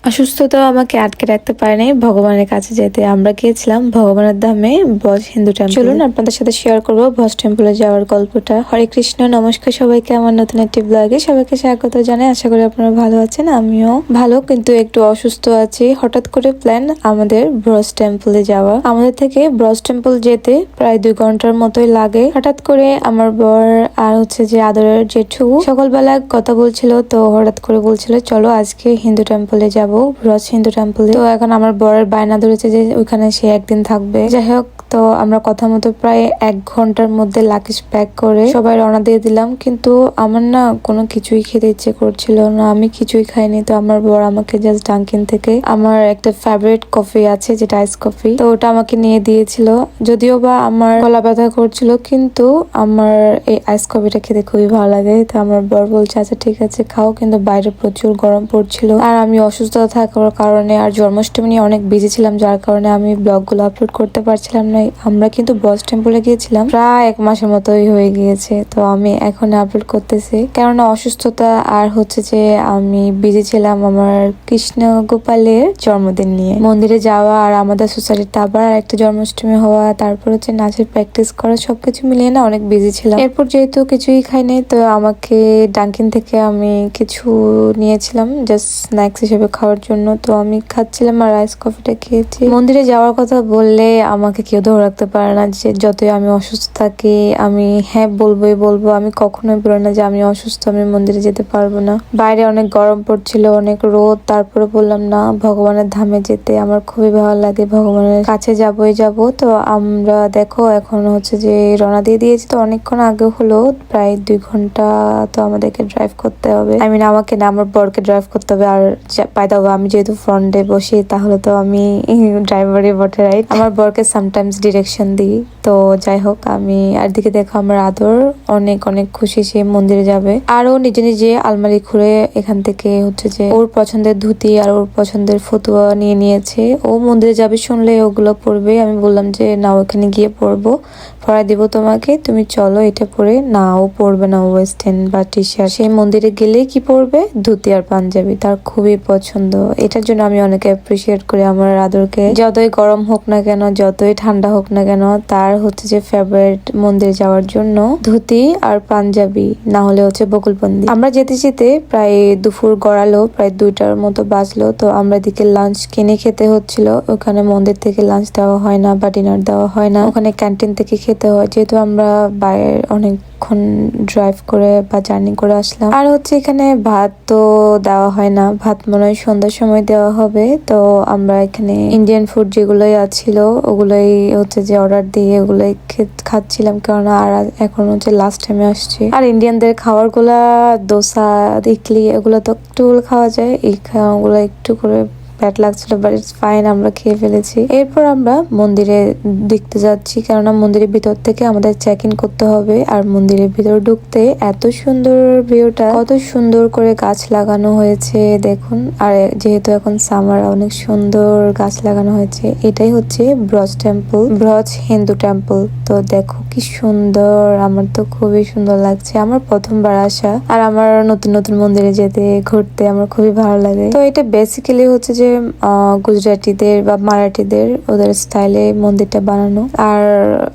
অসুস্থতা আমাকে আটকে রাখতে পারে নাই ভগবানের কাছে যেতে। আমরা গিয়েছিলাম ভগবানের ধামে ব্রজ হিন্দু টেম্পল। চলুন আপনাদের সাথে শেয়ার করবো ব্রজ টেম্পলে যাওয়ার গল্পটা। হরে কৃষ্ণ, নমস্কার সবাইকে আমার নতুন একটি ব্লগে সবাইকে স্বাগত জানাই। আশা করি আপনারা ভালো আছেন, আমিও ভালো, কিন্তু একটু অসুস্থ আছি। হঠাৎ করে প্ল্যান আমাদের ব্রজ টেম্পলে যাওয়া। আমাদের থেকে ব্রজ টেম্পল যেতে প্রায় 2 ঘন্টার মতোই লাগে। হঠাৎ করে আমার বর আর হচ্ছে যে আদরের জেঠু সকালবেলা কথা বলছিল, তো হঠাৎ করে বলছিল চলো আজকে হিন্দু টেম্পলে যাব, ব্রজ হিন্দু টেম্পলে। তো এখন আমার বরের বায়না ধরেছে যে ওইখানে সে একদিন থাকবে। যাই হোক, তো আমরা কথা মতো প্রায় 1 ঘন্টার মধ্যে লাকিজ প্যাক করে সবাই রওনা দিয়ে দিলাম। কিন্তু আমার না কোনো কিছুই খেতে ইচ্ছে করছিল না, আমি কিছুই খাইনি। তো আমার বর আমাকে জাস্ট ডাঙ্কিন থেকে আমার একটা ফেভারিট কফি আছে যেটা আইস কফি, তো ওটা আমাকে নিয়ে দিয়েছিল। যদিও বা আমার গলা ব্যথা করছিল, কিন্তু আমার এই আইস কফিটা খেতে খুবই ভালো লাগে। তো আমার বর বলছে আচ্ছা ঠিক আছে খাও, কিন্তু বাইরে প্রচুর গরম পড়ছিল আর আমি অসুস্থ থাকার কারণে আর জন্মাষ্টমী নিয়ে অনেক বিজি ছিলাম, যার কারণে আমি ব্লগগুলো আপলোড করতে পারছিলাম না। আমরা কিন্তু ব্রজ টেম্পলে গিয়েছিলাম প্রায় 1 মাসের মতোই হয়ে গিয়েছে, তো আমি এখন আপলোড করতেছি কেননা অসুস্থতা আর হচ্ছে যে আমি বিজি ছিলাম আমার কৃষ্ণ গোপালের জন্মদিন নিয়ে। মন্দিরে যাওয়া আর আমাদের সোসাইটিতে আবার একটা জন্মাষ্টমী হওয়া, তারপর হচ্ছে নাচের প্র্যাকটিস করা, সবকিছু মিলিয়ে না অনেক বিজি ছিলাম। এরপর যেহেতু কিছুই খাইনি, তো আমাকে ডাঙ্কিন থেকে আমি কিছু নিয়েছিলাম জাস্ট স্ন্যাক্স হিসেবে খাওয়ার জন্য। তো আমি খাচ্ছিলাম আর রাইস কফিটা খেয়েছি। মন্দিরে যাওয়ার কথা বললে আমাকে কেউ ধরে রাখতে পারে না, যে যতই আমি অসুস্থ থাকি আমি হ্যাঁ বলবোই বলবো। আমি কখনোই বলি না যে আমি অসুস্থ, আমি মন্দিরে যেতে পারবো না। বাইরে অনেক গরম পড়ছিল, অনেক রোদ, তারপরে বললাম না ভগবানের ধামে যেতে আমার খুবই ভালো লাগে, ভগবানের কাছে যাবোই যাবো। তো আমরা দেখো এখন হচ্ছে যে রওনা দিয়ে দিয়েছি, তো অনেকক্ষণ আগে হলো, প্রায় 2 ঘন্টা তো আমাদেরকে ড্রাইভ করতে হবে। আই মিন আমাকে না, আমার বরকে ড্রাইভ করতে হবে। আর পাই দাও আমি যেহেতু ফ্রন্টে বসি, তাহলে তো আমি ড্রাইভারই বটে, রাইট। আমার বরকে সামটাইমস ডিরেকশন দিই। তো যাই হোক, আমি আর দিকে দেখো আমার আদর অনেক অনেক খুশি, সে মন্দিরে যাবে। আর ও নিজে নিজে আলমারি খুলে এখান থেকে হচ্ছে যে ওর পছন্দের ধুতি আর ওর পছন্দের ফতুয়া নিয়ে নিয়েছে। ও মন্দিরে যাবে শুনলে ওগুলো পরবে। আমি বললাম যে না, ওখানে গিয়ে পরবো, পরাই দিব তোমাকে, তুমি চলো এটা পরে। না, ও পরবে না ওয়েস্টার্ন বা টি শার্ট। সেই মন্দিরে গেলে কি পরবে? ধুতি আর পাঞ্জাবি, তার খুবই পছন্দ। এটার জন্য আমি অনেক অ্যাপ্রিসিয়েট করি আমার আদরকে। যতই গরম হোক না কেন, যতই ঠান্ডা হোক না কেন, তার হচ্ছে যে ফেভারিট মন্দিরে যাওয়ার জন্য ধুতি আর পাঞ্জাবি, না হলে হচ্ছে বকুলবন্দি। আমরা যেতে যেতে প্রায় দুপুর গড়ালো, প্রায় 2টার মতো বাজলো। তো আমরা এদিকে লাঞ্চ কিনে খেতে হচ্ছিল। ওখানে মন্দির থেকে লাঞ্চ দেওয়া হয় না বা ডিনার দেওয়া হয় না, ওখানে ক্যান্টিন থেকে খেতে হয়, যেহেতু আমরা বাইরে অনেকক্ষণ ড্রাইভ করে বা জার্নি করে আসলাম। আর হচ্ছে এখানে ভাত তো দেওয়া হয় না, ভাত মনে হয় সন্ধ্যার সময় দেওয়া হবে। তো আমরা এখানে ইন্ডিয়ান ফুড যেগুলোই আছিল ওগুলোই হচ্ছে যে অর্ডার দিয়ে ওগুলোই খাচ্ছিলাম, কারণ আর এখন হচ্ছে লাস্ট টাইমে আসছে। আর ইন্ডিয়ানদের খাবার গুলা দোসা, ইডলি এগুলো তো একটু খাওয়া যায়, এই খাওয়াগুলো একটু করে ব্যাড লাগছিল, বাট ইটস ফাইন, আমরা খেয়ে ফেলেছি। এরপর আমরা মন্দিরে দেখতে যাচ্ছি, কেননা মন্দিরের ভিতর থেকে আমাদের চেক ইন করতে হবে। আর মন্দিরের ভিতর ঢুকতে এত সুন্দর ভিউটা, কত সুন্দর করে গাছ লাগানো হয়েছে দেখুন। আর যেহেতু এখন সামার, অনেক সুন্দর গাছ লাগানো হয়েছে। এটাই হচ্ছে ব্রজ টেম্পল, ব্রজ হিন্দু টেম্পল। তো দেখো কি সুন্দর, আমার তো খুবই সুন্দর লাগছে। আমার প্রথমবার আসা, আর আমার নতুন নতুন মন্দিরে যেতে ঘুরতে আমার খুবই ভালো লাগে। তো এটা বেসিক্যালি হচ্ছে যে গুজরাটিদের বা মারাঠিদের ওদের স্টাইলে মন্দিরটা বানানো, আর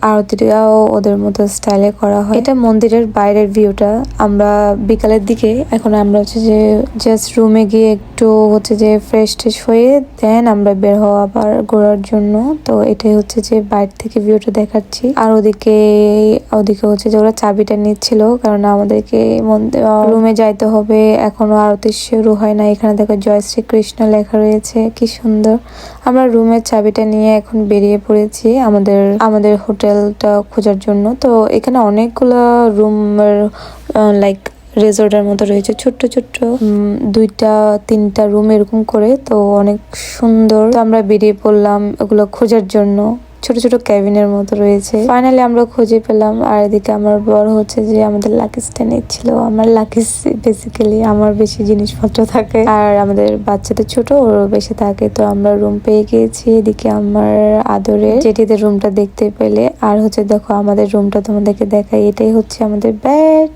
আরতিটাও ওদের মতো স্টাইলে করা হয়। এটা মন্দিরের বাইরের ভিউটা। আমরা বিকালের দিকে এখন আমরা হচ্ছে যে জাস্ট রুমে গিয়ে একটু হচ্ছে যে ফ্রেশ ট্রেশ হয়ে দেন আমরা বের হওয়া আবার ঘোরার জন্য। তো এটাই হচ্ছে যে বাইরে থেকে ভিউটা দেখাচ্ছি। আর ওদিকে হচ্ছে যে ওরা চাবিটা নিচ্ছিল, কারণ আমাদেরকে রুমে যাইতে হবে, এখনো আরতি শুরু হয় না। এখানে দেখো জয় শ্রীকৃষ্ণ লেখা রয়েছে, কি সুন্দর। আমরা রুমের চাবিটা নিয়ে এখন বেরিয়ে পড়েছি আমাদের হোটেলটা খোঁজার জন্য। তো এখানে অনেকগুলো রুমের লাইক রিসোর্টের মতো রয়েছে, ছোট্ট ছোট্ট 2-3টা রুম এরকম করে। তো অনেক সুন্দর। তো আমরা বেরিয়ে পড়লাম ওগুলো খোঁজার জন্য। ছোট ছোট ক্যাবিনের মতো রয়েছে। ফাইনালি আমরা খুঁজে পেলাম। আর এদিকে আমার বড় হচ্ছে যে আমাদের লাকিজটা নিচ্ছিল। আমার লাকিজ বেসিক্যালি আমার বেশি জিনিসপত্র থাকে, আর আমাদের বাচ্চাদের ছোট ওরও বেশি থাকে। তো আমরা রুম পেয়ে গিয়েছি। এদিকে আমার আদরের জেঠিদের রুমটা দেখতে পেলে। আর হচ্ছে দেখো আমাদের রুমটা তোমাদেরকে দেখাই। এটাই হচ্ছে আমাদের বেড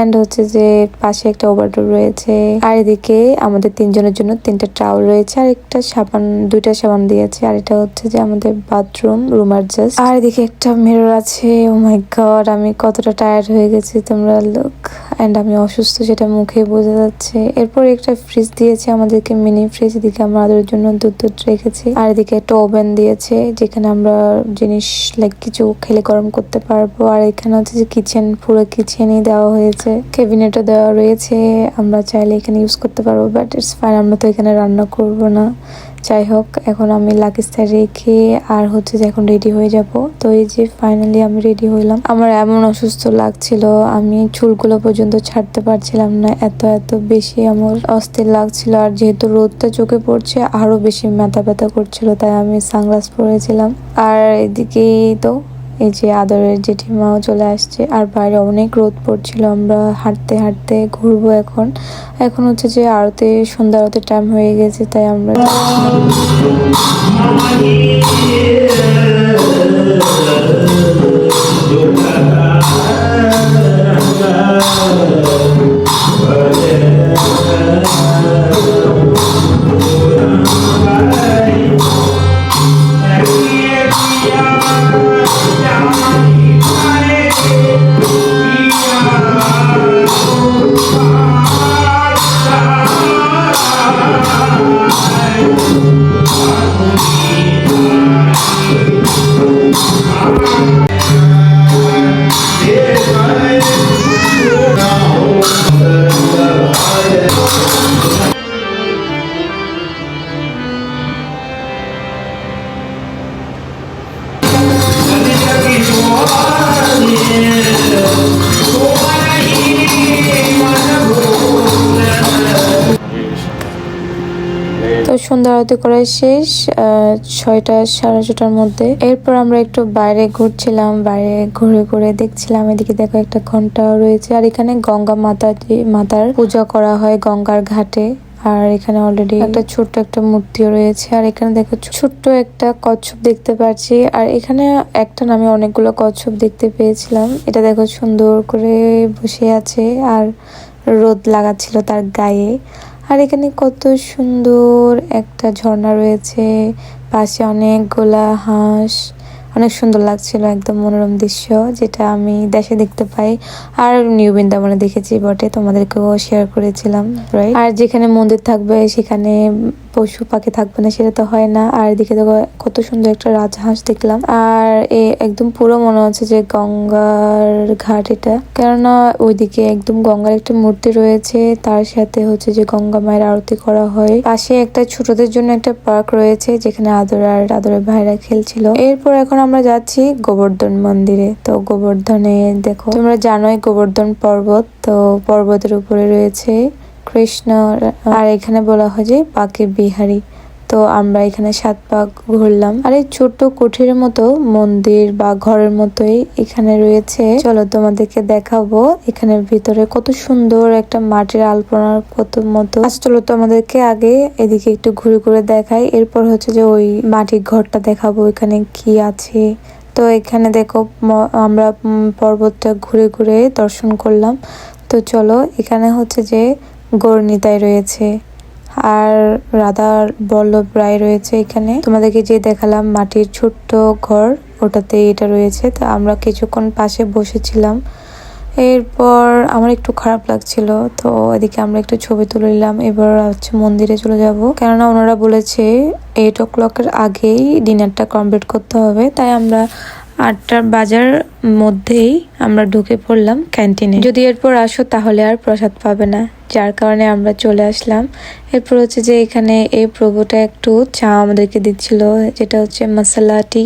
এন্ড হচ্ছে যে পাশে একটা ওভারডোর রয়েছে। আর এদিকে আমাদের তিনজনের জন্য 3টা টাওয়াল রয়েছে, আর একটা সাবান, 2টা সাবান দিয়েছে। আর এটা হচ্ছে যে আমাদের বাথরুম, রুম অ্যাডজাস্ট। আর এদিকে একটা মিরর আছে। ও মাই গড, আমি কতটা টায়ার্ড হয়ে গেছি তোমরা লুক। এন্ড আমি অসুস্থ সেটা মুখে বোঝা যাচ্ছে। এরপর একটা ফ্রিজ দিয়েছে আমাদেরকে, মিনি ফ্রিজ। এদিকে আমরা আদরের জন্য দুধ রেখেছি। আর এদিকে একটা ওভেন দিয়েছে যেখানে আমরা জিনিস লাইক কিছু খেলে গরম করতে পারবো। আর এখানে হচ্ছে যে কিচেন, পুরো কিচেনই দেওয়া হয়েছে, ক্যাবিনেটও দেওয়া রয়েছে। আমরা চাইলে এখানে ইউজ করতে পারবো, বাট ইটস ফাইন, আমরা তো এখানে রান্না করব না। যাই হোক, এখন আমি লাকিজটা রেখে আর হচ্ছে যে এখন রেডি হয়ে যাব। তো এই যে ফাইনালি আমি রেডি হইলাম। আমার এমন অসুস্থ লাগছিল, আমি চুলগুলো পর্যন্ত ছাড়তে পারছিলাম না, এত এত বেশি আমার অস্থির লাগছিল। আর যেহেতু রোদটা চোখে পড়ছে আরো বেশি মাথা ব্যথা করছিল, তাই আমি সানগ্লাস পরেছিলাম। আর এদিকেই তো এই যে আদরের জেঠিমাও চলে আসছে। আর বাইরে অনেক রোদ পড়ছিল। আমরা হাঁটতে হাঁটতে ঘুরবো এখন। এখন হচ্ছে যে আরতে, সন্ধ্যা আরতের টাইম হয়ে গেছে, তাই আমরা তো সন্ধ্যা আরতি করা শেষ 6টা, 6:30টার মধ্যে। এরপর আমরা একটু বাইরে ঘুরছিলাম, বাইরে ঘুরে ঘুরে দেখছিলাম। এদিকে দেখো একটা ঘন্টা রয়েছে। আর এখানে গঙ্গা মাতার পূজা করা হয় গঙ্গার ঘাটে। আর এখানে অলরেডি একটা ছোট্ট একটা মূর্তিও রয়েছে। আর এখানে দেখো ছোট্ট একটা কচ্ছপ দেখতে পাচ্ছি। আর এখানে একটা নামে অনেকগুলো কচ্ছপ দেখতে পেয়েছিলাম। এটা দেখো সুন্দর করে বসে আছে আর রোদ লাগাচ্ছিল তার গায়ে। আর এখানে কত সুন্দর একটা ঝর্ণা রয়েছে, পাশে অনেকগুলা হাঁস, অনেক সুন্দর লাগছিল, একদম মনোরম দৃশ্য, যেটা আমি দেশে দেখতে পাই। আর নিউ বৃন্দাবনে দেখেছি বটে, তোমাদেরকেও শেয়ার করেছিলাম, রাইট? আর যেখানে মন্দির থাকবে সেখানে পশু পাখি থাকবে না, সেটা তো হয় না। আর এদিকে দেখো কত সুন্দর একটা রাজহাঁস দেখলাম। আর একদম পুরো মনে হচ্ছে যে গঙ্গার ঘাট এটা, কেননা ওইদিকে একদম গঙ্গার একটা মূর্তি রয়েছে, তার সাথে হচ্ছে যে গঙ্গা মায়ের আরতি করা হয়। পাশে একটা ছোটদের জন্য একটা পার্ক রয়েছে যেখানে আদরের ভাইরা খেলছিল। এরপর এখন আমরা যাচ্ছি গোবর্ধন মন্দিরে। তো গোবর্ধনে দেখো, তোমরা জানোই গোবর্ধন পর্বত, তো পর্বতের উপরে রয়েছে কৃষ্ণ। আর এখানে বলা হয় যে পাকে বিহারী। তো আমরা এখানে 7 পাক ঘুরলাম। আর এই ছোট্ট কুঠির মতো মন্দির বা ঘরের মতোই এখানে রয়েছে। চলো তোমাদেরকে দেখাবো এখানে ভিতরে কত সুন্দর একটা মাটির আলপনার কত মতো। চলো তোমাদেরকে আগে এদিকে একটু ঘুরে ঘুরে দেখাই, এরপর হচ্ছে যে ওই মাটির ঘরটা দেখাবো এখানে কি আছে। তো এখানে দেখো আমরা পর্বতটা ঘুরে ঘুরে দর্শন করলাম। তো চলো, এখানে হচ্ছে যে গৌরনিতাই রয়েছে আর রাধার বল্লভ রায় রয়েছে। এখানে তোমাদেরকে যে দেখালাম মাটির ছোট্ট ঘর, ওটাতে এটা রয়েছে। তো আমরা কিছুক্ষণ পাশে বসেছিলাম। এরপর আমার একটু খারাপ লাগছিল, তো এদিকে আমরা একটু ছবি তুলে নিলাম। এবার হচ্ছে মন্দিরে চলে যাব, কেননা ওনারা বলেছে 8 o'clock-এর আগেই ডিনারটা কমপ্লিট করতে হবে। তাই আমরা 8টার বাজার মধ্যেই আমরা ঢুকে পড়লাম ক্যান্টিনে। যদি এরপর আসো তাহলে আর প্রসাদ পাবে না, যার কারণে আমরা চলে আসলাম। এরপর হচ্ছে যে এখানে এই প্রভুটা একটু চা আমাদেরকে দিচ্ছিল, যেটা হচ্ছে মশলা টি।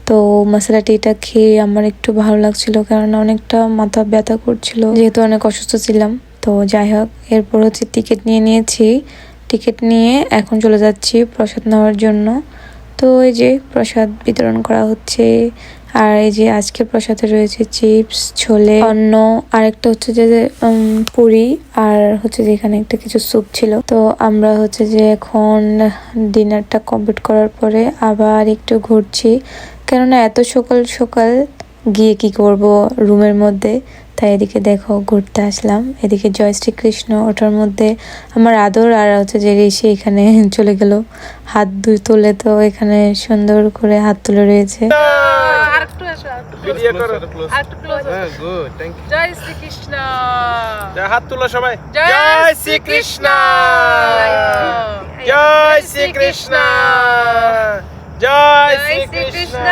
তো মশলা টিটা খেয়ে আমার একটু ভালো লাগছিল, কারণ অনেকটা মাথা ব্যথা করছিল, যেহেতু অনেক অসুস্থ ছিলাম। তো যাই হোক, এরপর হচ্ছে টিকিট নিয়েছি। টিকিট নিয়ে এখন চলে যাচ্ছি প্রসাদ নেওয়ার জন্য। তো তো এই যে প্রসাদ বিতরণ করা হচ্ছে। আর এই যে আজকের প্রসাদে রয়েছে চিপস, ছোলে, অন্ন, আর একটা হচ্ছে যে পুরি, আর হচ্ছে যে এখানে একটা কিছু স্যুপ ছিল। তো আমরা হচ্ছে যে এখন ডিনারটা কমপ্লিট করার পরে আবার একটু ঘুরছি, কেননা এত সকাল সকাল গিয়ে কি করব রুমের মধ্যে। তাই এদিকে দেখো ঘুরতে আসলাম। এদিকে জয় শ্রীকৃষ্ণ, ওটার মধ্যে আমার আদর আর হচ্ছে যে ঋষি এখানে চলে গেল হাত দুই তুলে। তো এখানে সুন্দর করে হাত তুলে রয়েছে। জয় শ্রীকৃষ্ণ। হাত তুলো সবাই। জয় শ্রীকৃষ্ণ। জয় শ্রীকৃষ্ণ। জয় শ্রীকৃষ্ণ।